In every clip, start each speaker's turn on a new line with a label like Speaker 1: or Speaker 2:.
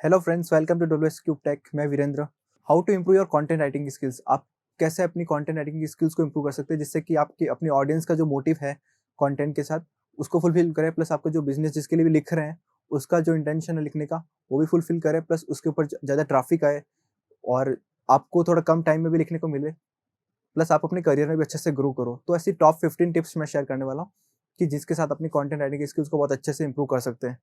Speaker 1: Hello friends, welcome to W S cube tech. मैं Virendra. How to improve your content writing skills. आप कैसे अपनी content writing की skills को इम्प्रूव कर सकते हैं जिससे कि आपकी अपनी ऑडियंस का जो मोटिव है कंटेंट के साथ उसको फुलफिल करे, प्लस आपका जो बिजनेस जिसके लिए भी लिख रहे हैं उसका जो इंटेंशन है लिखने का वो भी फुलफिल करे, प्लस उसके ऊपर ज़्यादा ट्रैफिक आए और आपको थोड़ा कम टाइम में भी लिखने को मिले, प्लस आप अपने करियर में भी अच्छे से ग्रो करो। तो ऐसी टॉप 15 टिप्स मैं शेयर करने वाला हूँ कि जिसके साथ अपनी कंटेंट राइटिंग की स्किल्स को बहुत अच्छे से इंप्रूव कर सकते हैं।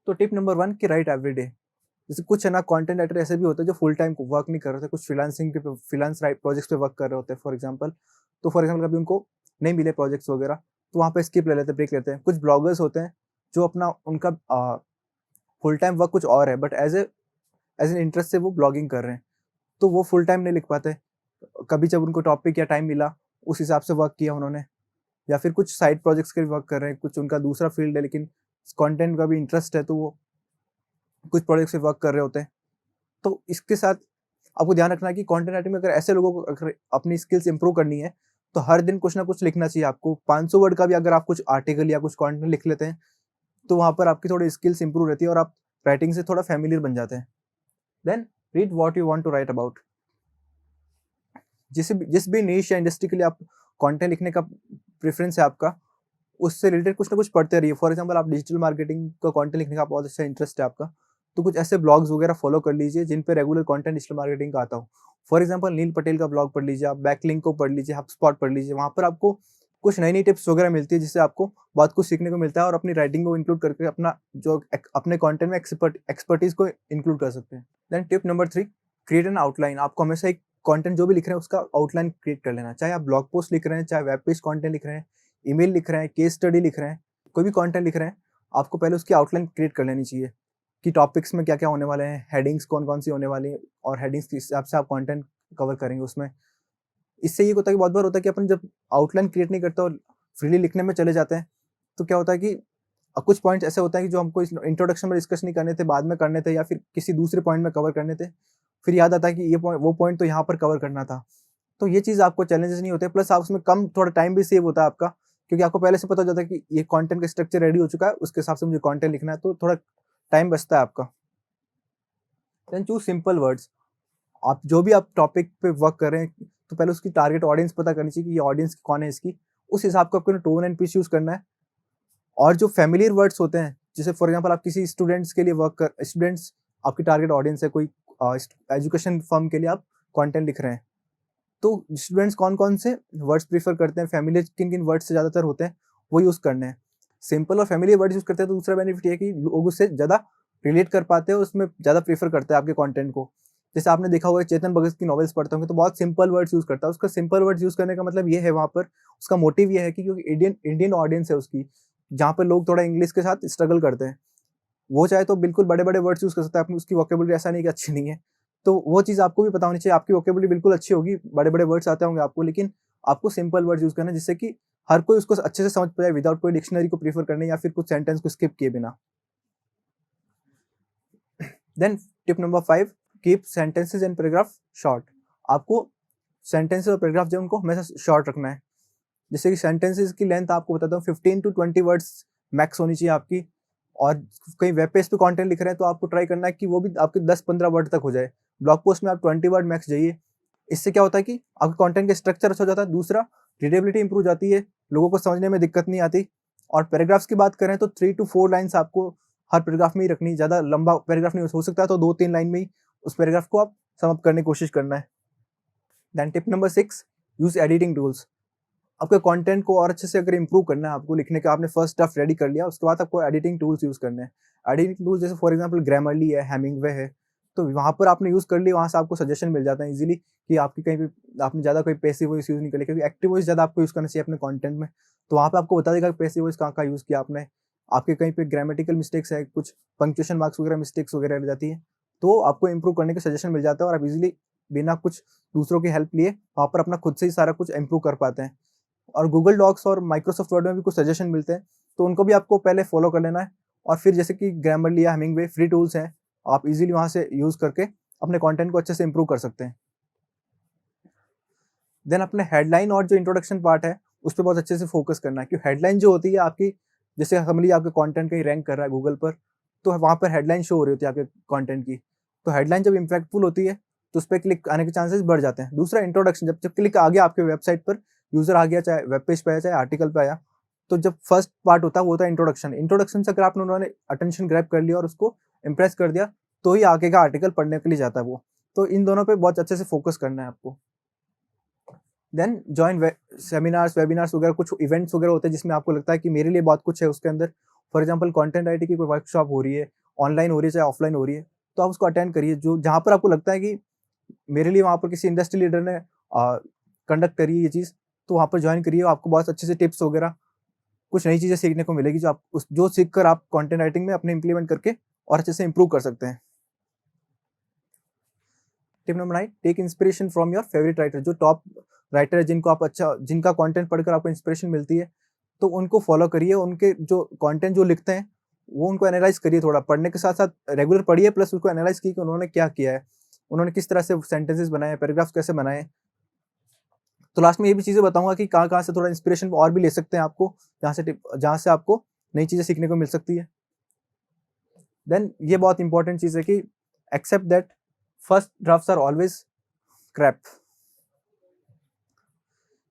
Speaker 1: तो टिप नंबर 1 कि राइट एवरीडे। जैसे कुछ है ना, कंटेंट राइटर ऐसे भी होते हैं जो फुल टाइम वर्क नहीं कर रहे थे, कुछ फ्रीलांस राइट प्रोजेक्ट्स पे वर्क कर रहे होते हैं फॉर एग्जांपल कभी उनको नहीं मिले प्रोजेक्ट्स वगैरह तो वहाँ पे स्किप ले लेते हैं, ब्रेक लेते हैं। कुछ ब्लॉगर्स होते हैं जो अपना उनका फुल टाइम वर्क कुछ और है, बट एज एन इंटरेस्ट से वो ब्लॉगिंग कर रहे हैं, तो वो फुल टाइम नहीं लिख पाते। कभी जब उनको टॉपिक या टाइम मिला उस हिसाब से वर्क किया उन्होंने, या फिर कुछ साइड प्रोजेक्ट्स के वर्क कर रहे हैं, कुछ उनका दूसरा फील्ड है लेकिन कंटेंट का भी इंटरेस्ट है तो वो कुछ प्रोजेक्ट्स पे वर्क कर रहे होते हैं। तो इसके साथ आपको ध्यान रखना है कि कंटेंट राइटिंग में अगर ऐसे लोगों को अगर अपनी स्किल्स इंप्रूव करनी है तो हर दिन कुछ ना कुछ लिखना चाहिए आपको। 500 वर्ड का भी अगर आप कुछ आर्टिकल या कुछ कंटेंट लिख लेते हैं तो वहाँ पर आपकी थोड़ी स्किल्स इंप्रूव रहती है और आप राइटिंग से थोड़ा फैमिलियर बन जाते हैं। Then read what you want to write about. जिस भी नीश या इंडस्ट्री के लिए आप कंटेंट लिखने का प्रेफरेंस है आपका, उससे रिलेटेड कुछ ना कुछ पढ़ते रहिए। फॉर एग्जांपल आप डिजिटल मार्केटिंग का कंटेंट लिखने का बहुत अच्छा इंटरेस्ट है आपका, तो कुछ ऐसे ब्लॉग्स वगैरह फॉलो कर लीजिए जिन पे रेगुलर कंटेंट डिजिटल मार्केटिंग का आता हो। फॉर एग्जांपल नील पटेल का ब्लॉग पढ़ लीजिए, आप बैकलिंक को पढ़ लीजिए, हबस्पॉट पढ़ लीजिए। वहाँ पर आपको कुछ नई नई टिप्स वगैरह मिलती है जिससे आपको बहुत कुछ सीखने को मिलता है और अपनी राइटिंग को इंक्लूड करके अपने कंटेंट में एक्सपर्टीज को इंक्लूड कर सकते हैं। Then tip number 3, create an outline. आपको हमेशा एक कंटेंट जो भी लिख रहे हैं उसका आउटलाइन क्रिएट कर लेना। चाहे आप ब्लॉग पोस्ट लिख रहे हैं, चाहे वेब पेज कंटेंट लिख रहे हैं, ईमेल लिख रहे हैं, केस स्टडी लिख रहे हैं, कोई भी कंटेंट लिख रहे हैं, आपको पहले उसकी आउटलाइन क्रिएट कर लेनी चाहिए कि टॉपिक्स में क्या-क्या होने वाले हैं, हेडिंग्स कौन-कौन सी होने वाली हैं और हेडिंग्स के हिसाब से आप कंटेंट कवर करेंगे उसमें। इससे ये होता है कि बहुत बार होता है कि अपन जब आउटलाइन क्रिएट नहीं करते और फ्रीली लिखने में चले जाते हैं, तो क्या होता है कि कुछ पॉइंट्स ऐसे होते हैं कि जो हमको इस इंट्रोडक्शन में डिस्कस नहीं करने थे, बाद में करने थे या फिर किसी दूसरे पॉइंट में कवर करने थे। फिर याद आता है कि वो पॉइंट तो यहाँ पर कवर करना था। तो ये चीज़ आपको चैलेंजेस नहीं होते, प्लस आप उसमें कम थोड़ा टाइम भी सेव होता है आपका, क्योंकि आपको पहले से पता हो जाता है कि ये कंटेंट का स्ट्रक्चर रेडी हो चुका है, उसके हिसाब से मुझे कंटेंट लिखना है, तो थोड़ा टाइम बचता है आपका। Then choose simple words. आप जो भी आप टॉपिक पे वर्क कर रहे हैं, तो पहले उसकी टारगेट ऑडियंस पता करनी चाहिए कि ये ऑडियंस कौन है इसकी, उस हिसाब का आपको टोन एंड पिच यूज़ करना है। और जो फ़ैमिलियर वर्ड्स होते हैं, जैसे फॉर एग्ज़ाम्पल आप किसी स्टूडेंट्स के लिए स्टूडेंट्स आपकी टारगेट ऑडियंस है, कोई एजुकेशन फर्म के लिए आप कंटेंट लिख रहे हैं। तो स्टूडेंट्स कौन-कौन से वर्ड्स प्रेफ़र करते हैं, फ़ैमिलियर किन-किन वर्ड्स से ज़्यादातर होते हैं, वो यूज़ करने हैं। सिंपल और फ़ैमिलियर वर्ड्स यूज़ करते हैं तो दूसरा बेनिफिट ये है कि लोग उससे ज़्यादा रिलेट कर पाते हैं, उसमें ज़्यादा प्रेफ़र करते हैं आपके कंटेंट को। जैसे आपने देखा होगा चेतन भगत की नॉवेल्स पढ़ते होंगे तो बहुत सिंपल वर्ड्स यूज़ करता है। उसका सिंपल वर्ड्स यूज़ करने का मतलब ये है वहाँ पर, उसका मोटिव ये है कि क्योंकि इंडियन इंडियन ऑडियंस है उसकी, जहाँ पे लोग थोड़ा इंग्लिश के साथ स्ट्रगल करते हैं। वो चाहे तो बिल्कुल बड़े-बड़े वर्ड्स यूज़ कर सकता है, अपनी उसकी वोकैब्युलरी ऐसा नहीं कि अच्छी नहीं है। तो वो चीज़ आपको भी पता होनी चाहिए, आपकी वोकैब्युलरी बिल्कुल अच्छी होगी, बड़े-बड़े वर्ड्स आते होंगे आपको, लेकिन आपको सिंपल वर्ड्स यूज़ करना है जिससे कि हर कोई उसको अच्छे से समझ पाए विदाउट कोई डिक्शनरी को प्रेफ़र करने या फिर कुछ सेंटेंस को स्किप किए बिना। Then tip number 5, keep sentences and paragraph short. आपको सेंटेंसेस और पैराग्राफ जो है उनको हमेशा शॉर्ट रखना है। जैसे कि सेंटेंसेस की लेंथ आपको बताता हूँ 15 टू 20 वर्ड्स मैक्स होनी चाहिए आपकी। और कहीं वेब पेज पे कंटेंट लिख रहे हैं तो आपको ट्राई करना है कि वो भी आपके 10-15 वर्ड तक हो जाए। ब्लॉग पोस्ट में आप 20 वर्ड मैक्स जाइए। इससे क्या होता है कि आपके कंटेंट का स्ट्रक्चर अच्छा हो जाता है। दूसरा, रीडेबिलिटी इंप्रूव हो जाती है, लोगों को समझने में दिक्कत नहीं आती। और पैराग्राफ्स की बात करें तो 3 टू 4 लाइन्स आपको हर पैराग्राफ में ही रखनी है। ज़्यादा लंबा पैराग्राफ नहीं हो सकता है तो 2-3 लाइन में ही उस पैराग्राफ को आप सम अप करने की कोशिश करना है। Then tip number 6, use editing tools. आपके कंटेंट को और अच्छे से अगर इंप्रूव करना है आपको लिखने का, आपने फर्स्ट ड्राफ्ट रेडी कर लिया, उसके बाद आपको एडिटिंग टूल्स यूज़ करने हैं। एडिटिंग टूल्स जैसे फॉर एग्जांपल ग्रामरली है, हेमिंगवे है, तो वहाँ पर आपने यूज़ कर ली, वहाँ से आपको सजेशन मिल जाता है ईज़िली कि आपकी कहीं भी आपने ज़्यादा कोई पैसिव वॉइस यूज़ नहीं करी, क्योंकि एक्टिव वॉइस ज़्यादा आपको यूज़ करना चाहिए अपने कंटेंट में। तो वहाँ पे आपको बता देगा कि पैसिव वॉइस कहाँ-कहाँ यूज़ किया आपने। आपके कहीं पे ग्रामेटिकल मिस्टेक्स है, कुछ पंक्चुएशन मार्क्स वगैरह मिस्टेक्स वगैरह रह जाती है, तो आपको इंप्रूव करने का सजेशन मिल जाता है और आप ईज़िली बिना कुछ दूसरों की हेल्प लिए वहाँ पर अपना खुद से ही सारा कुछ इंप्रूव कर पाते हैं। और गूगल डॉक्स और माइक्रोसॉफ्ट वर्ड में भी कुछ सजेशन मिलते हैं, तो उनको भी आपको पहले फॉलो कर लेना है। और फिर जैसे कि ग्रामरली या हेमिंगवे फ्री टूल्स हैं, आप इज़िली वहाँ से यूज़ करके अपने कंटेंट को अच्छे से इंप्रूव कर सकते हैं। देन अपने हेडलाइन और जो इंट्रोडक्शन पार्ट है, उस पे बहुत अच्छे से फोकस करना है, क्योंकि हेडलाइन जो होती है आपकी जैसे समझ लीजिए आपके कंटेंट कहीं रैंक कर रहा है गूगल पर, तो वहाँ पर हेडलाइन शो हो रही होती है आपके कंटेंट की। तो हेडलाइन जब इम्पैक्टफुल होती है तो उस पे क्लिक आने के चांसेस बढ़ जाते हैं। दूसरा इंट्रोडक्शन, जब क्लिक आ गया आपके वेबसाइट पर, यूज़र आ गया, चाहे वेब पेज पे आया, चाहे आर्टिकल पे आया, तो जब फर्स्ट पार्ट होता है वो होता है इंट्रोडक्शन। इंट्रोडक्शन से अगर आपने उन्होंने अटेंशन ग्रैब कर लिया और उसको इम्प्रेस कर दिया, तो ही आगे का आर्टिकल पढ़ने के लिए जाता है वो। तो इन दोनों पे बहुत अच्छे से फोकस करना है आपको। देन जॉइन सेमिनार्स, वेबिनार्स वगैरह, कुछ इवेंट्स वगैरह होते हैं जिसमें आपको लगता है कि मेरे लिए बहुत कुछ है उसके अंदर। फॉर एग्जांपल कंटेंट राइटिंग की कोई वर्कशॉप हो रही है, ऑनलाइन हो रही है चाहे ऑफलाइन हो रही है, तो आप उसको अटेंड करिए, जो जहाँ पर आपको लगता है कि मेरे लिए वहाँ पर किसी इंडस्ट्री लीडर ने कंडक्ट करी है ये चीज़, तो वहाँ पर ज्वाइन करिए। आपको बहुत अच्छे से टिप्स वगैरह, कुछ नई चीज़ें सीखने को मिलेगी, जो सीख कर आप कंटेंट राइटिंग में अपने इम्प्लीमेंट करके और अच्छे से इंप्रूव कर सकते हैं। Tip number 9, take inspiration from your favourite writer. जो टॉप राइटर है, जिनका कंटेंट पढ़कर आपको इंस्पिरेशन मिलती है, तो उनको फॉलो करिए। उनके जो कंटेंट जो लिखते हैं वो उनको एनालाइज करिए, थोड़ा पढ़ने के साथ साथ रेगुलर पढ़िए, प्लस उसको एनालाइज कीजिए कि उन्होंने क्या किया है, उन्होंने किस तरह से सेंटेंसेस बनाए, पैराग्राफ्स कैसे बनाए। तो लास्ट में ये भी चीज़ें बताऊंगा कि कहाँ कहाँ से थोड़ा इंस्पिरेशन और भी ले सकते हैं आपको, जहाँ से आपको नई चीज़ें सीखने को मिल सकती है। देन ये बहुत इंपॉर्टेंट चीज़ है कि accept that first drafts are always crap.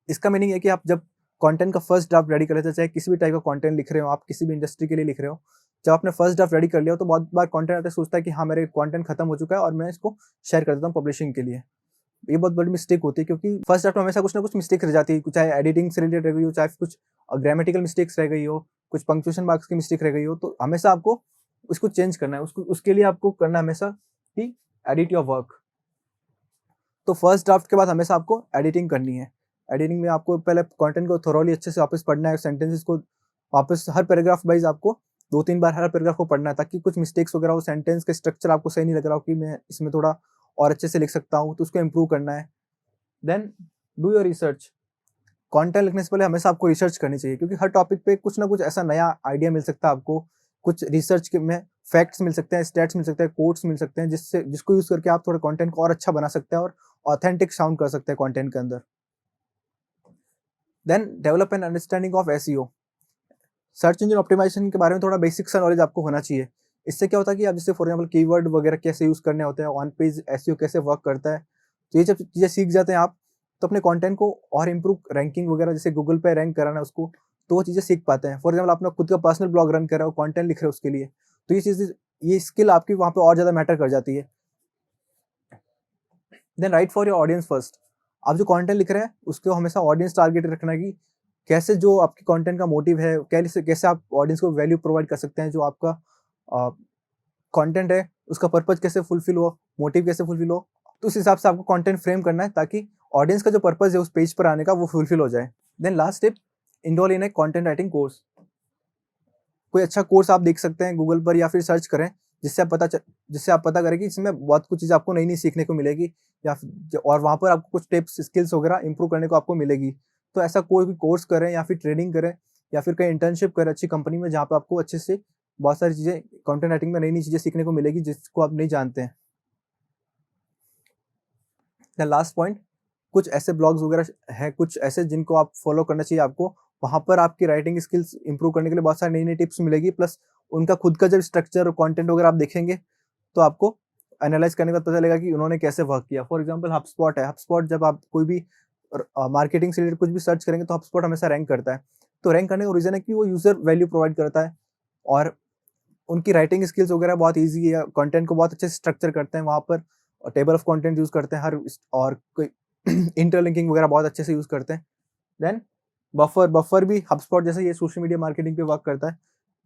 Speaker 1: इसका मीनिंग है कि आप जब कंटेंट का फर्स्ट ड्राफ्ट रेडी कर लेते हैं, चाहे किसी भी टाइप का कंटेंट लिख रहे हो, आप किसी भी इंडस्ट्री के लिए लिख रहे हो, जब आपने फर्स्ट ड्राफ्ट रेडी कर लिया हो, तो बहुत बार कंटेंट आता है, सोचता है कि हाँ मेरे कंटेंट खत्म हो चुका है और मैं इसको शेयर कर देता हूँ पब्लिशिंग के लिए। ये बहुत बड़ी मिस्टेक होती है, क्योंकि फर्स्ट ड्राफ्ट में हमेशा कुछ ना कुछ मिस्टेक रह जाती है, चाहे एडिटिंग से रिलेटेड रह गई हो, चाहे कुछ ग्रामेटिकल मिस्टेक्स रह गई हो, कुछ पंक्चुएशन मार्क्स की मिस्टेक रह गई हो, तो हमेशा आपको उसको चेंज करना है। उसके लिए आपको करना है हमेशा कि एडिट योर वर्क। तो फर्स्ट ड्राफ्ट के बाद हमेशा आपको एडिटिंग करनी है। एडिटिंग में आपको पहले कंटेंट को थोरोली अच्छे से वापस पढ़ना है, सेंटेंसेस को वापस हर पैराग्राफ वाइज आपको 2-3 बार हर पैराग्राफ को पढ़ना है, ताकि कुछ मिस्टेक्स वगैरह हो, सेंटेंस के स्ट्रक्चर आपको सही नहीं लग रहा हो कि मैं इसमें थोड़ा और अच्छे से लिख सकता हूँ, तो उसको इम्प्रूव करना है। Then do your research. Content लिखने से पहले हमेशा आपको रिसर्च करनी चाहिए, क्योंकि हर टॉपिक पे कुछ ना कुछ ऐसा नया आइडिया मिल सकता है आपको, कुछ रिसर्च के में फैक्ट्स मिल सकते हैं, स्टैट्स मिल सकते हैं, कोट्स मिल सकते हैं, जिसको यूज करके आप थोड़ा कंटेंट को और अच्छा बना सकते हैं और ऑथेंटिक साउंड कर सकते हैं कंटेंट के अंदर। Then develop an understanding of SEO. Search engine optimisation के बारे में थोड़ा बेसिक सा नॉलेज आपको होना चाहिए। इससे क्या होता है कि आप जैसे फॉर एग्जांपल कीवर्ड वगैरह कैसे यूज करने होते हैं, ऑन पेज एसईओ कैसे वर्क करता है, तो ये जब चीज़ें सीख जाते हैं आप, तो अपने कंटेंट को और इम्प्रूव, रैंकिंग वगैरह जैसे गूगल पे रैंक कराना है उसको, तो वो चीज़ें सीख पाते हैं। फॉर एग्जाम्पल अपना खुद का पर्सनल ब्लॉग रन कर रहे हो, कंटेंट लिख रहे हो उसके लिए, तो ये स्किल आपकी वहाँ पे और ज़्यादा मैटर कर जाती है। Then write for your audience first. आप जो कंटेंट लिख रहे हैं उसको हमेशा ऑडियंस टारगेट रखना है कि कैसे जो आपके कंटेंट का मोटिव है, कैसे आप ऑडियंस को वैल्यू प्रोवाइड कर सकते हैं, जो आपका कंटेंट है उसका पर्पज कैसे फुलफिल हो, मोटिव कैसे फुलफिल हो, तो उस हिसाब से आपको कंटेंट फ्रेम करना है, ताकि ऑडियंस का जो पर्पज है उस पेज पर आने का वो फुलफिल हो जाए। Then last tip, enrol in a content writing course. कोई अच्छा कोर्स आप देख सकते हैं गूगल पर या फिर सर्च करें, जिससे आप पता करें कि इसमें बहुत कुछ चीज़ आपको नई नई सीखने को मिलेगी, और वहाँ पर आपको कुछ टिप्स स्किल्स वगैरह इंप्रूव करने को आपको मिलेगी। तो ऐसा कोई भी कोर्स करें या फिर ट्रेनिंग करें या फिर कहीं इंटर्नशिप करें अच्छी कंपनी में, जहाँ पर आपको अच्छे से बहुत सारी चीज़ें कंटेंट राइटिंग में नई नई चीज़ें सीखने को मिलेगी जिसको आप नहीं जानते हैं। द लास्ट पॉइंट, कुछ ऐसे ब्लॉग्स वगैरह हैं, कुछ ऐसे जिनको आप फॉलो करना चाहिए आपको। वहाँ पर आपकी राइटिंग स्किल्स इंप्रूव करने के लिए बहुत सारी नई नई टिप्स मिलेगी, प्लस उनका खुद का जब स्ट्रक्चर और कंटेंट वगैरह आप देखेंगे, तो आपको एनालाइज करने के बाद पता चलेगा कि उन्होंने कैसे वर्क किया। फॉर एग्जांपल हबस्पॉट है, हबस्पॉट जब आप कोई भी मार्केटिंग से रिलेटेड कुछ भी सर्च करेंगे तो हबस्पॉट हमेशा रैंक करता है। तो रैंक करने का रीज़न है कि वो यूज़र वैल्यू प्रोवाइड करता है, और उनकी राइटिंग स्किल्स वगैरह बहुत ईजी है, कंटेंट को बहुत अच्छे से स्ट्रक्चर करते हैं वहाँ पर, टेबल ऑफ कंटेंट यूज़ करते हैं और कोई इंटरलिंकिंग वगैरह बहुत अच्छे से यूज़ करते हैं। देन बफर भी हबस्पॉट जैसे ये सोशल मीडिया मार्केटिंग पे वर्क करता है।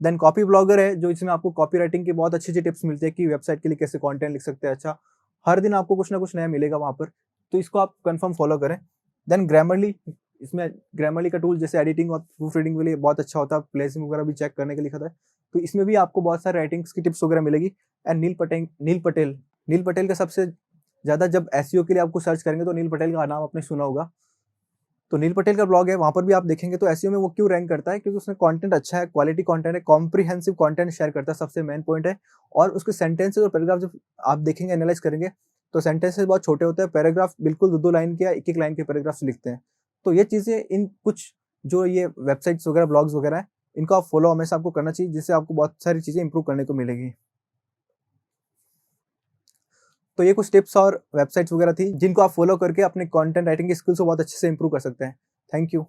Speaker 1: देन कॉपी ब्लॉगर है, जो इसमें आपको कॉपी राइटिंग की बहुत अच्छी अच्छी टिप्स मिलती है कि वेबसाइट के लिए कैसे कंटेंट लिख सकते हैं अच्छा। हर दिन आपको कुछ ना कुछ नया मिलेगा वहाँ पर, तो इसको आप कंफर्म फॉलो करें। देन ग्रामरली, इसमें ग्रामरली का टूल जैसे एडिटिंग और प्रूफ रीडिंग के लिए बहुत अच्छा होता है, प्लेसिंग वगैरह भी चेक करने के लिए लिखा था, तो इसमें भी आपको बहुत सारे राइटिंग्स की टिप्स वगैरह मिलेगी। एंड नील पटेल का सबसे ज़्यादा, जब एसईओ के लिए आपको सर्च करेंगे तो नील पटेल का नाम आपने सुना होगा। तो नील पटेल का ब्लॉग है, वहाँ पर भी आप देखेंगे तो एसईओ में वो क्यों रैंक करता है, क्योंकि उसने कंटेंट अच्छा है, क्वालिटी कंटेंट है, कॉम्प्रिहेंसिव कंटेंट शेयर करता है, सबसे मेन पॉइंट है। और उसके सेंटेंसेस और पैराग्राफ जब आप देखेंगे, एनालाइज करेंगे, तो सेंटेंसेस बहुत छोटे होते हैं, पैराग्राफ बिल्कुल 2-2 लाइन के या 1-1 लाइन के पैराग्राफ्स लिखते हैं। तो ये चीज़ें इन कुछ जो ये वेबसाइट्स वगैरह ब्लॉग्स वगैरह हैं, इनको आप फॉलो हमेशा आपको करना चाहिए, जिससे आपको बहुत सारी चीज़ें इंप्रूव करने को मिलेगी। तो ये कुछ टिप्स और वेबसाइट्स वगैरह थी, जिनको आप फॉलो करके अपने कंटेंट राइटिंग की स्किल्स को बहुत अच्छे से इंप्रूव कर सकते हैं। Thank you.